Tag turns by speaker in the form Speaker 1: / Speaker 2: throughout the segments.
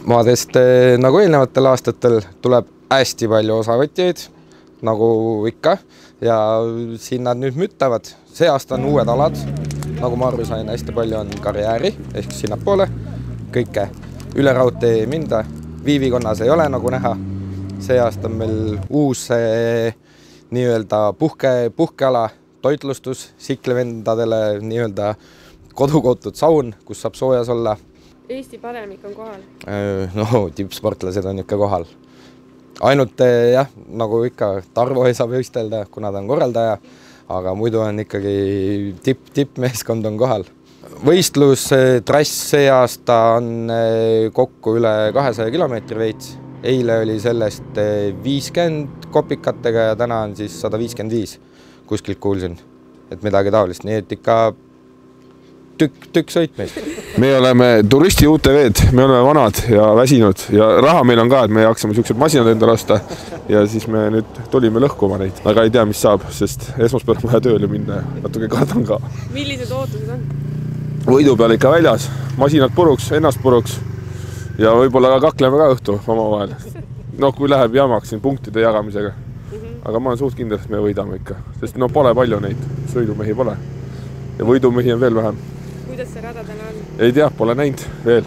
Speaker 1: Maadest nagu eelnevatel aastatel tuleb hästi palju osavõtjaid, nagu ikka, ja siin nad nüüd müttavad. See aasta on uued alad, nagu ma aru sain, hästi palju on karjääri, ehk sinnapoole, kõike üle raudtee minda. Viivikonnas ei ole nagu näha. See aasta on meil uus nii-öelda puhkeala, toitlustus, siklevendadele nii-öelda kodukootud saun, kus saab soojas olla.
Speaker 2: Eesti paremik on kohal?
Speaker 1: No, tippsportlased on ikka kohal. Ainult jah, nagu ikka Tarvo ei saa võistelda, kuna ta on korraldaja, aga muidu on ikkagi tippmeeskond on kohal. Võistlus, trass see aasta on kokku üle 200 kilomeetri veits. Eile oli sellest 50 kopikatega ja täna on siis 155. Kuskilt kuulsin, et midagi taolist. Nii et ikka tükk sõit meist.
Speaker 3: Me oleme turisti UTV-d, me oleme vanad ja väsinud ja raha meil on ka, et me jaksame siuksed masinad enda lasta ja siis me nüüd tulime lõhkuma neid, aga ei tea, mis saab, sest esmaspäeval on vaja tööle minna ja natuke kardan ka.
Speaker 2: Millised ootused on?
Speaker 3: Võidu peal ikka väljas, masinad puruks, ennast puruks ja võib-olla ka kakleme ka õhtu omavahel. No kui läheb jamaks siin punktide jagamisega, aga ma olen suht kindel, et me võidame ikka, sest no pole palju neid, sõidumehi pole ja võidumehi on veel vähem.
Speaker 2: Kuidas see rada täna on?
Speaker 3: Ei tea, pole näinud veel.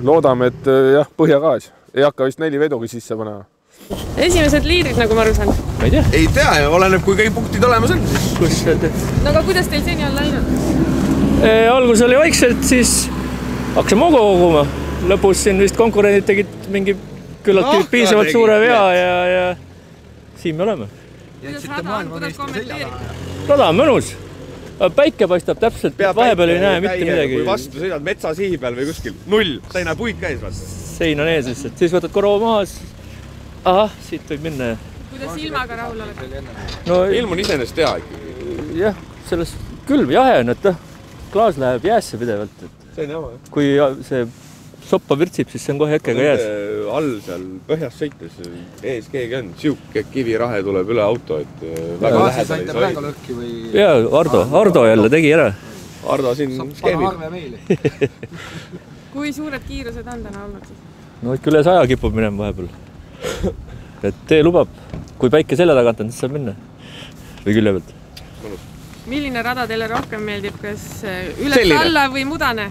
Speaker 3: Loodame, et jah, põhjagaas. Ei hakka vist 4 vedugi sisse panema.
Speaker 2: Esimesed liidrid, nagu ma aru saan?
Speaker 4: Ma ei tea. Ei tea, oleneb, kui kõik punktid olemas on.
Speaker 2: No aga kuidas teil seni on läinud?
Speaker 5: Algus oli vaikselt, siis hakkasime hoogu koguma. Lõpus siin vist konkurendid tegid mingi küllalt piisavalt suure vea ja siin me oleme.
Speaker 2: Kuidas rada on, kuidas kommenteerib?
Speaker 5: Rada on mõnus. Päike paistab täpselt, vahepeal ei näe mitte midagi.
Speaker 4: Kui vastu sõidad metsasihi peal või kuskil, 0, sa ei näe puid käis vastu.
Speaker 5: Sein on ees lihtsalt, siis võtad korva maas. Ahah, siit võib minna.
Speaker 2: Kuidas ilmaga rahul oled?
Speaker 5: No,
Speaker 4: ilm on iseenesest hea ikkagi.
Speaker 5: Jah, selles külv jahe on, et klaas läheb jäässe pidevalt.
Speaker 4: See on jama, jah.
Speaker 5: Kui see soppa virtsib, siis see on kohe hetkega jääs.
Speaker 4: All seal põhjas sõites, ees keegi on, siuke kivirahe tuleb üle auto, et väga lähedal ei sohi.
Speaker 5: Jaa, Ardo jälle tegi ära.
Speaker 4: Ardo siin skeemid.
Speaker 2: Kui suured kiirused on täna olnud siis?
Speaker 5: No ikka üle 100 kipub minema vahepeal. Et tee lubab, kui päike selle tagant on, siis saab minna. Või külje pealt.
Speaker 2: Milline rada teile rohkem meeldib, kas üles alla või mudane?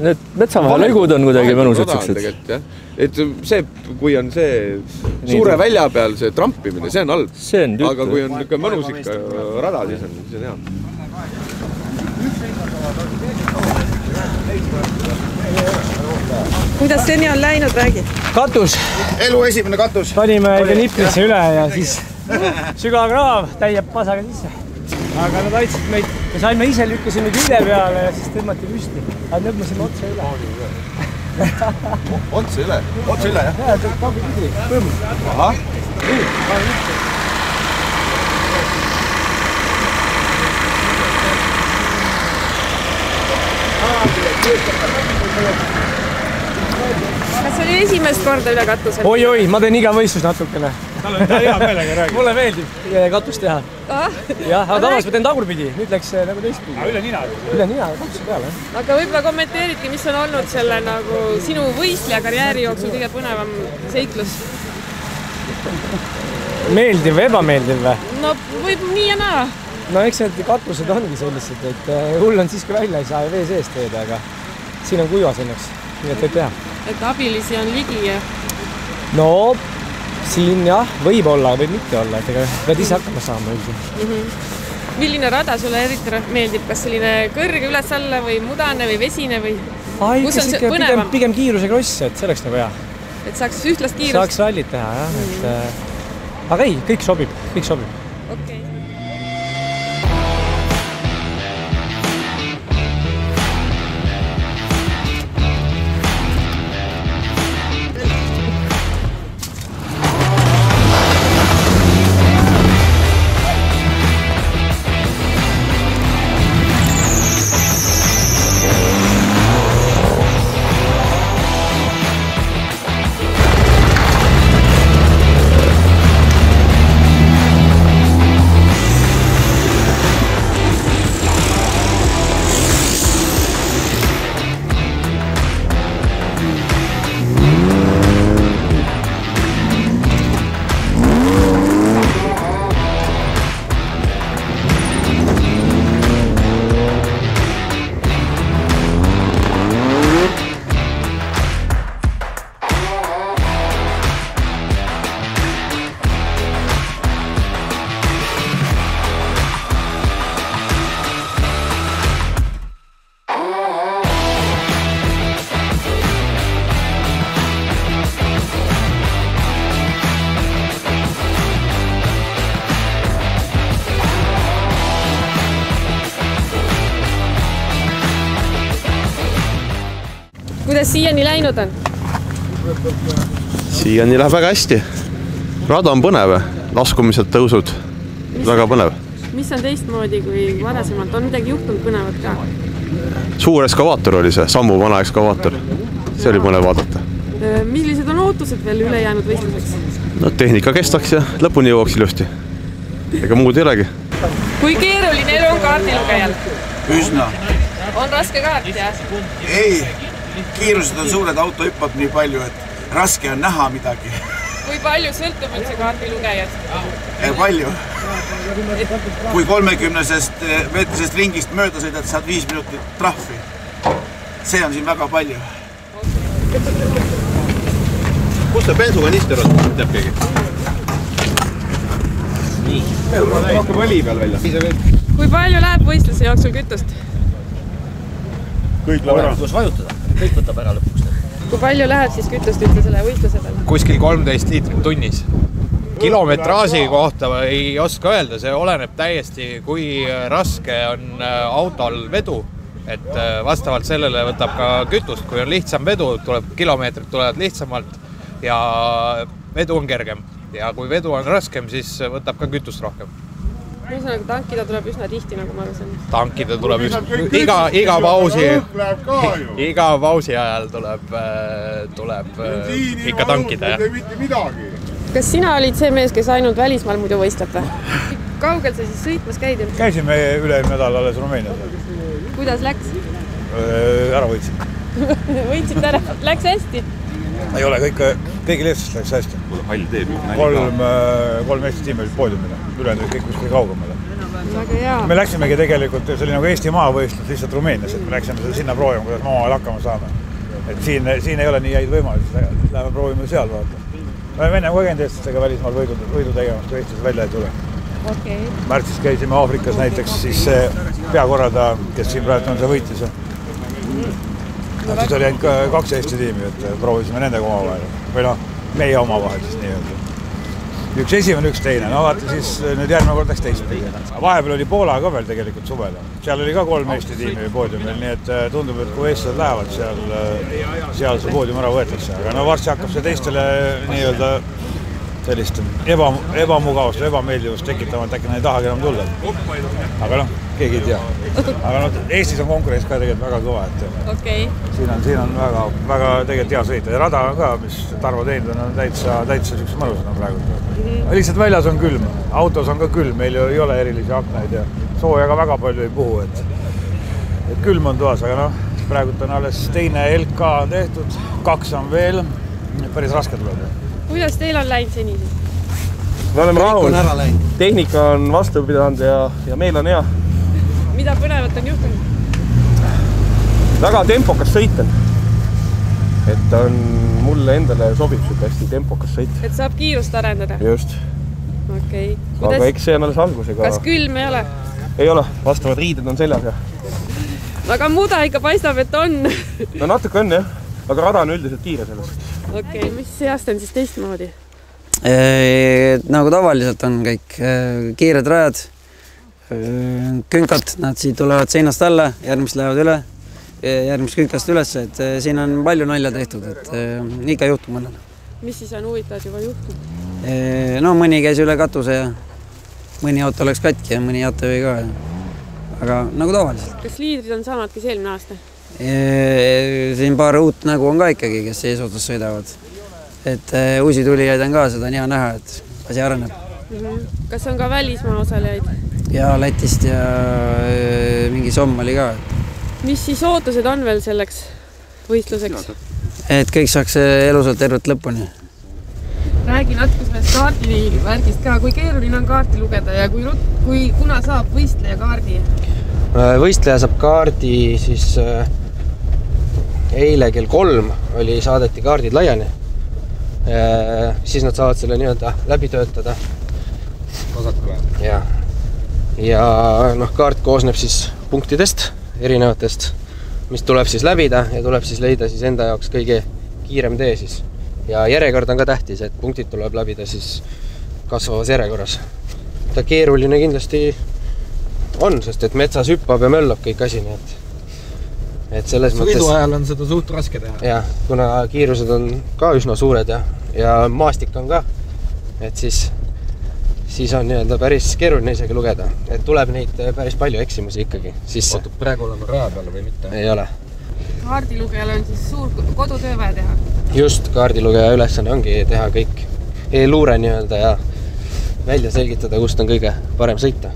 Speaker 5: Need metsavahe lõigud on kuidagi mõnusad siuksed.
Speaker 4: Et see, kui on see suure välja peal see trampimine, see on halb. Aga kui on niisugune mõnus ikka rada, siis on hea.
Speaker 2: Kuidas seni on läinud, räägi?
Speaker 6: Katus.
Speaker 4: Elu esimene katus.
Speaker 6: Panime niprisse üle ja siis sügav kraav täieb pasaga sisse. Aga nad aitasid meid, me saime ise lükkasime külje peale ja siis tõmmati püsti. Aga nõbmasime otse üle.
Speaker 4: Otse üle? Otse üle, jah?
Speaker 6: Jah, see kabi pidi. Põmm.
Speaker 4: Ahah.
Speaker 6: Nii, pane mitte.
Speaker 2: Kas oli esimest korda üle katusel?
Speaker 6: Oi, ma teen iga võistlus natukene.
Speaker 4: Tal on hea meelega räägi.
Speaker 6: Mulle meeldib katust teha. Jah, aga tavaliselt ma teen tagurpidi. Nüüd läks nagu teistpidi. Üle nina? Üle nina, katuse peale.
Speaker 2: Aga võib-olla kommenteeridki, mis on olnud selle nagu sinu võistleja karjääri jooksul kõige põnevam seiklus?
Speaker 6: Meeldiv või ebameeldiv või?
Speaker 2: No võib nii ja naa.
Speaker 6: No eks need katused ongi sellised, et hull on siis, kui välja ei saa vee seest teeda, aga siin on kuivas õnneks, nii et võib teha.
Speaker 2: Et abilisi on ligi ja?
Speaker 6: No siin jah, võib olla, võib mitte olla, et ega pead ise hakkama saama üldiselt.
Speaker 2: Milline rada sulle eriti meeldib? Kas selline kõrge üles-alla või mudane või vesine või? Kus on see põnevam?
Speaker 6: Pigem kiiruse kross, et see oleks nagu hea.
Speaker 2: Et saaks ühtlast kiirust?
Speaker 6: Saaks rallit teha, jah. Aga ei, kõik sobib.
Speaker 2: Okei. kuidas siiani läinud on?
Speaker 4: Siiani läheb väga hästi. Rada on põnev, laskumised, tõusud, väga põnev.
Speaker 2: Mis on teistmoodi kui varasemalt? On midagi juhtunud põnevat ka?
Speaker 4: Suur eskavaator oli see, sammu vana eskavaator. See oli põnev vaadata.
Speaker 2: Millised on ootused veel ülejäänud võistluseks?
Speaker 4: No tehnika kestaks ja lõpuni jõuaks ilusti. Ega muud ei olegi.
Speaker 2: Kui keeruline elu on kaardilugejal?
Speaker 7: Üsna.
Speaker 2: On raske kaart, jah?
Speaker 7: Ei, kiirused on suured, auto hüppab nii palju, et raske on näha midagi.
Speaker 2: Kui palju sõltub üldse kaardilugejast?
Speaker 7: Palju. Kui 30 meetrisest ringist mööda sõidad, saad 5 minutit trahvi. See on siin väga palju.
Speaker 4: Kus see bensukanister on? Teab keegi? Nii. Hakkab õli peal välja.
Speaker 2: Kui palju läheb võistluse jooksul kütust?
Speaker 8: Kõik läheb ära. Kus vajutada? Kõik võtab ära lõpuks.
Speaker 2: Kui palju läheb siis kütust üldse selle võistluse peale?
Speaker 9: Kuskil 13 liitrit tunnis. Kilometraaži kohta ei oska öelda, see oleneb täiesti, kui raske on autol vedu. Et vastavalt sellele võtab ka kütust, kui on lihtsam vedu, kilomeetrid tulevad lihtsamalt ja vedu on kergem. Ja kui vedu on raskem, siis võtab ka kütust rohkem.
Speaker 2: Ühesõnaga, tankida tuleb üsna tihti, nagu ma arvan.
Speaker 9: Tankida tuleb iga pausi ajal tuleb ikka tankida.
Speaker 2: Kas sina olid see mees, kes ainult välismaal muidu võistleb või? Kaugel sa siis sõitmas käid?
Speaker 10: Käisime üle-eelmine nädal alles Rumeenias.
Speaker 2: Kuidas läks?
Speaker 10: Ära võitsin.
Speaker 2: Võitsid ära? Läks hästi?
Speaker 10: Ei ole, kõigil Eestis läks hästi.
Speaker 4: Hall teeb.
Speaker 10: 3 Eesti tiimi olid poodiumile, ülejäänud kõik kuskil kaugemale.
Speaker 2: Väga hea.
Speaker 10: Me läksimegi tegelikult, see oli nagu Eesti maavõistlus lihtsalt Rumeenias, et me läksime sinna proovima, kuidas me omavahel hakkama saame. Et siin ei ole nii häid võimalusi, läheme proovime seal vaata. Me oleme enne kogenud eestlastega välismaal võidu tegemas, kui Eestis välja ei tule.
Speaker 2: Okay.
Speaker 10: Märtsis käisime Aafrikas näiteks, siis see peakorraldaja, kes siin praegu on, see võitis. Siis oli ainult 2 Eesti tiimi, et proovisime nendega omavahel. Või meie omavahel siis nii-öelda. Üks esimene, üks teine. No vaata siis nüüd järgmine kord läks teistpidi. Vahepeal oli Poola ka veel tegelikult suvel. Seal oli ka 3 Eesti tiimi poodiumil, nii et tundub, et kui eestlased lähevad, seal see poodium ära võetakse. Aga varsti hakkab see teistele nii-öelda sellist ebamugavust, ebameeldivust tekitama, et äkki nad ei tahagi enam tulla. Aga keegi ei tea. Aga Eestis on konkurents ka tegelikult väga kõva, et siin on väga tegelikult hea sõita. Ja rada on ka, mis Tarvo teinud on täitsa üks mõnusad on praegu. Lihtsalt väljas on külm, autos on ka külm, meil ei ole erilisi aknaid ja sooja ka väga palju ei puhu. Et külm on toas, aga praegult on alles teine LK on tehtud, 2 on veel, päris raske tuleb.
Speaker 2: Kuidas teil on läinud seni?
Speaker 3: Me oleme rahul, tehnika on vastu pidanud ja meil on hea.
Speaker 2: Mida põnevat on juhtunud?
Speaker 3: Väga tempokas sõit on. Et mulle endale sobib siuke hästi tempokas sõit.
Speaker 2: Et saab kiirust arendada?
Speaker 3: Just.
Speaker 2: Okay.
Speaker 3: Aga eks see on alles algusega.
Speaker 2: Kas külm ei ole?
Speaker 3: Ei ole, vastavad riided on seljas.
Speaker 2: Aga muda ikka paistab, et on.
Speaker 3: No natuke on jah, aga rada on üldiselt kiire sellest.
Speaker 2: Mis seast on siis teistmoodi?
Speaker 11: Nagu tavaliselt on kõik kiired rajad, künkad, nad siit tulevad seinast alla, järgmist lähevad üle, järgmist künkast üles, et siin on palju nalja tehtud, et ikka juhtub mõnel.
Speaker 2: Mis siis on huvitavad juba juhtunud?
Speaker 11: No mõni käis üle katuse ja mõni auto läks katki ja mõni ATV ka. Aga nagu tavaliselt.
Speaker 2: Kas liidrid on samad kes eelmine aasta?
Speaker 11: Siin paar uut nägu on ka ikkagi, kes eesotsas sõidavad. Et uusi tulijaid on ka, seda on hea näha, et asi areneb.
Speaker 2: Kas on ka välismaa osalejaid?
Speaker 11: Ja Lätist ja mingi Somm oli ka.
Speaker 2: Mis siis ootused on veel selleks võistluseks?
Speaker 11: Et kõik saaks elusalt tervet lõpuni.
Speaker 2: Räägi natuke sellest kaardivärgist ka. Kui keeruline on kaarti lugeda ja kuna saab võistleja kaardi?
Speaker 1: Võistleja saab kaardi siis eile kell 3 saadeti kaardid laiani. Siis nad saavad selle nii-öelda läbi töötada. Ja kaart koosneb siis punktidest, erinevatest, mis tuleb siis läbida ja tuleb siis leida siis enda jaoks kõige kiirem tee siis. Ja järjekord on ka tähtis, et punktid tuleb läbida siis kasvavas järjekorras. Ta keeruline kindlasti on, sest et metsas hüppab ja möllab kõik asi, nii et
Speaker 12: et selles mõttes...
Speaker 1: Sõidu ajal on seda suht raske teha.
Speaker 12: Jah, kuna kiirused on ka üsna suured ja maastik on ka, et siis on nii-öelda päris keeruline isegi lugeda. Et tuleb neid päris palju eksimusi ikkagi sisse.
Speaker 1: Ootab praegu olema raja peal või mitte?
Speaker 12: Ei ole.
Speaker 2: Kaardilugejal on siis suur kodutöö vaja teha?
Speaker 12: Just, kaardilugeja ülesanne ongi teha kõik e-luure nii-öelda ja välja selgitada, kust on kõige parem sõita.